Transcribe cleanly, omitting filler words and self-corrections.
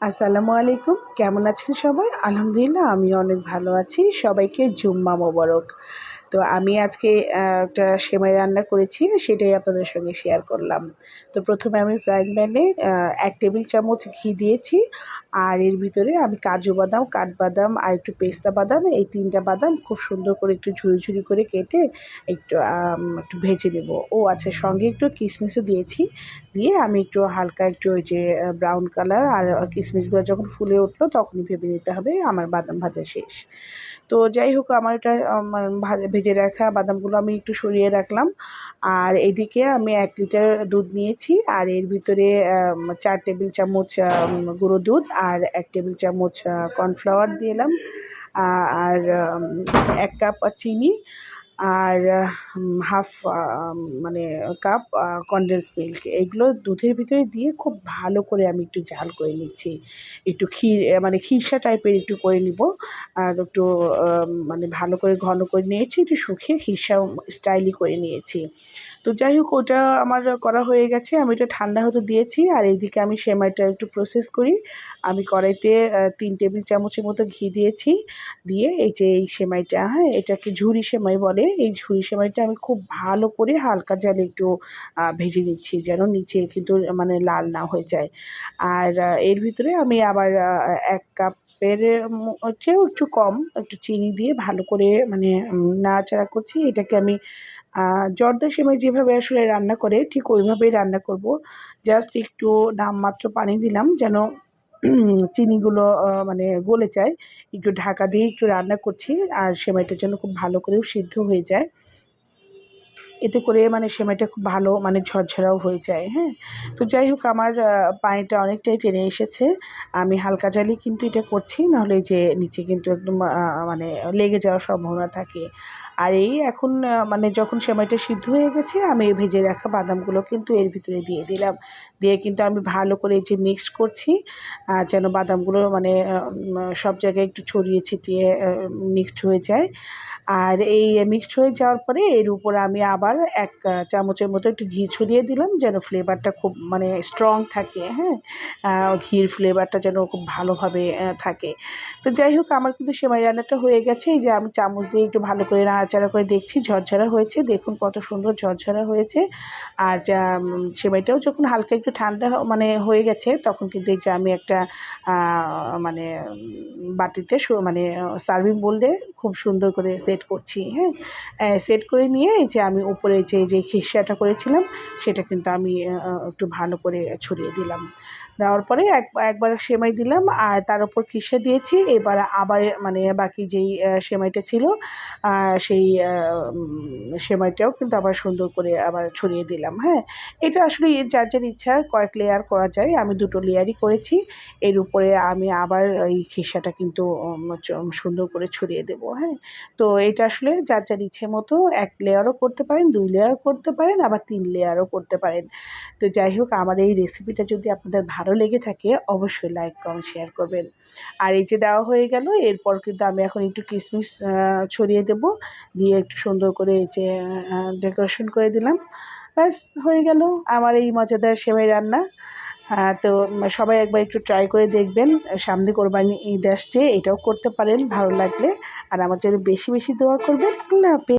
আসসালামু আলাইকুম। কেমন আছেন সবাই? আলহামদুলিল্লাহ আমি অনেক ভালো আছি। সবাইকে জুম্মা মোবারক। তো আমি আজকে একটা সেমাই রান্না করেছি, সেটাই আপনাদের সঙ্গে শেয়ার করলাম। তো প্রথমে আমি ফ্রাইং প্যানে ১ টেবিল চামচ ঘি দিয়েছি। আর এর ভিতরে আমি কাজু বাদাম, কাঠবাদাম আর একটু পেস্তা বাদাম, এই ৩ টা বাদাম খুব সুন্দর করে একটু ঝুরি, ঝুরি করে কেটে একটু ভেজে নেব। ও আচ্ছা, সঙ্গে একটু কিশমিশও দিয়েছি। দিয়ে আমি একটু হালকা একটু ওই যে ব্রাউন কালার আর কিশমিশগুলো যখন ফুলে উঠলো তখনই ভেবে নিতে হবে আমার বাদাম ভাজা শেষ। তো যাই হোক, আমার এটা ভেজে রাখা বাদামগুলো আমি একটু সরিয়ে রাখলাম। আর এদিকে আমি ১ লিটার দুধ নিয়েছি আর এর ভিতরে ৪ টেবিল চামচ গুঁড়ো দুধ আর ১ টেবিল চামচ কর্নফ্লাওয়ার দিলাম। আর ১ কাপ চিনি আর হাফ মানে কাপ কনডেন্স মিল্ক, এগুলো দুধের ভিতরে দিয়ে খুব ভালো করে আমি একটু জাল করে নিচ্ছি। একটু মানে খিরসা টাইপের একটু করে নিব। আর একটু মানে ভালো করে ঘন করে নিয়েছি, একটু শুকিয়ে খিরসা স্টাইলই করে নিয়েছি। তো যাই হোক, ওটা আমার করা হয়ে গেছে। আমি এটা ঠান্ডা হতে দিয়েছি আর এইদিকে আমি সেমাইটা একটু প্রসেস করি। আমি কড়াইতে ৩ টেবিল চামচের মতো ঘি দিয়েছি। দিয়ে এই যে এই সেমাইটা, হ্যাঁ, এটাকে ঝুরি সেমাই বলে। এই ঝুরি সেমাইটা আমি খুব ভালো করে হালকা জালে একটু ভেজে নিচ্ছি, যেন নিচে কিন্তু মানে লাল না হয়ে যায়। আর এর ভিতরে আমি আবার ১ কাপের চেয়েও একটু কম একটু চিনি দিয়ে ভালো করে মানে নাড়াচাড়া করছি। এটাকে আমি জর্দা সেমাই যেভাবে আসলে রান্না করে ঠিক ওইভাবেই রান্না করব। জাস্ট একটু নামমাত্র পানি দিলাম যেন চিনিগুলো মানে গলে যায়। একটু ঢাকা দিয়ে একটু রান্না করছি আর সেমাইটা যেন খুব ভালো করেও সিদ্ধ হয়ে যায়। এতে করে মানে সেমাইটা খুব ভালো মানে ঝরঝরাও হয়ে যায়, হ্যাঁ? তো যাই হোক, আমার পানিটা অনেকটাই টেনে এসেছে। আমি হালকা জালেই কিন্তু এটা করছি, নাহলে এই যে নিচে কিন্তু একদম মানে লেগে যাওয়ার সম্ভাবনা থাকে। আর এই এখন মানে যখন সেমাইটা সিদ্ধ হয়ে গেছে, আমি এই ভেজে রাখা বাদামগুলো কিন্তু এর ভিতরে দিয়ে দিলাম। দিয়ে কিন্তু আমি ভালো করে এই যে মিক্সড করছি, যেন বাদামগুলো মানে সব জায়গায় একটু ছড়িয়ে ছিটিয়ে মিক্সড হয়ে যায়। আর এই মিক্সড হয়ে যাওয়ার পরে এর উপরে আমি আবার ১ চামচের মতো একটু ঘি ছড়িয়ে দিলাম, যেন ফ্লেভারটা খুব মানে স্ট্রং থাকে, হ্যাঁ? ঘির ফ্লেভারটা যেন খুব ভালোভাবে থাকে। তো যাই হোক, আমার কিন্তু সেমাই রান্নাটা হয়ে গেছে। এই যে আমি চামচ দিয়ে একটু ভালো করে নাড়াচাড়া করে দেখছি, ঝরঝরা হয়েছে। দেখুন কত সুন্দর ঝরঝরা হয়েছে। আর সেমাইটাও যখন হালকা একটু ঠান্ডা মানে হয়ে গেছে, তখন কিন্তু এই যে আমি একটা মানে বাটিতে মানে সার্ভিং বোলে খুব সুন্দর করে সেট করছি, হ্যাঁ? সেট করে নিয়ে এই যে আমি উপরে যে খিরসাটা করেছিলাম সেটা কিন্তু আমি একটু ভালো করে ছড়িয়ে দিলাম। দেওয়ার পরে একবার সেমাই দিলাম আর তার উপর খিরসা দিয়েছি। এবার আবার মানে বাকি যেই সেমাইটা ছিল সেই সেমাইটাও কিন্তু আবার সুন্দর করে আবার ছড়িয়ে দিলাম, হ্যাঁ? এটা আসলে যার, যার ইচ্ছা কয়েক লেয়ার করা যায়। আমি ২ টো লেয়ারই করেছি। এর উপরে আমি আবার এই খিরসাটা কিন্তু সুন্দর করে ছড়িয়ে দেব, হ্যাঁ? তো এটা আসলে যার, যার ইচ্ছে মতো ১ লেয়ারও করতে পারেন, ২ লেয়ারও করতে পারেন, আবার ৩ লেয়ারও করতে পারেন। তো যাই হোক, আমার এই রেসিপিটা যদি আপনাদের ভালো লেগে থাকে অবশ্যই লাইক, কমেন্ট, শেয়ার করবেন। আর এই যে দেওয়া হয়ে গেল, এরপর কিন্তু আমি এখন একটু কিশমিশ ছড়িয়ে দেব। দিয়ে একটু সুন্দর করে এই যে ডেকোরেশন করে দিলাম। ব্যাস, হয়ে গেল আমার এই মজাদার সেমাই রান্না। তো সবাই একবার একটু ট্রাই করে দেখবেন। সামনে কোরবানি ঈদ আসছে, এটাও করতে পারেন ভালো লাগলে। আর আমার জন্য বেশি, বেশি দোয়া করবেন। আল্লাহ হাফেজ।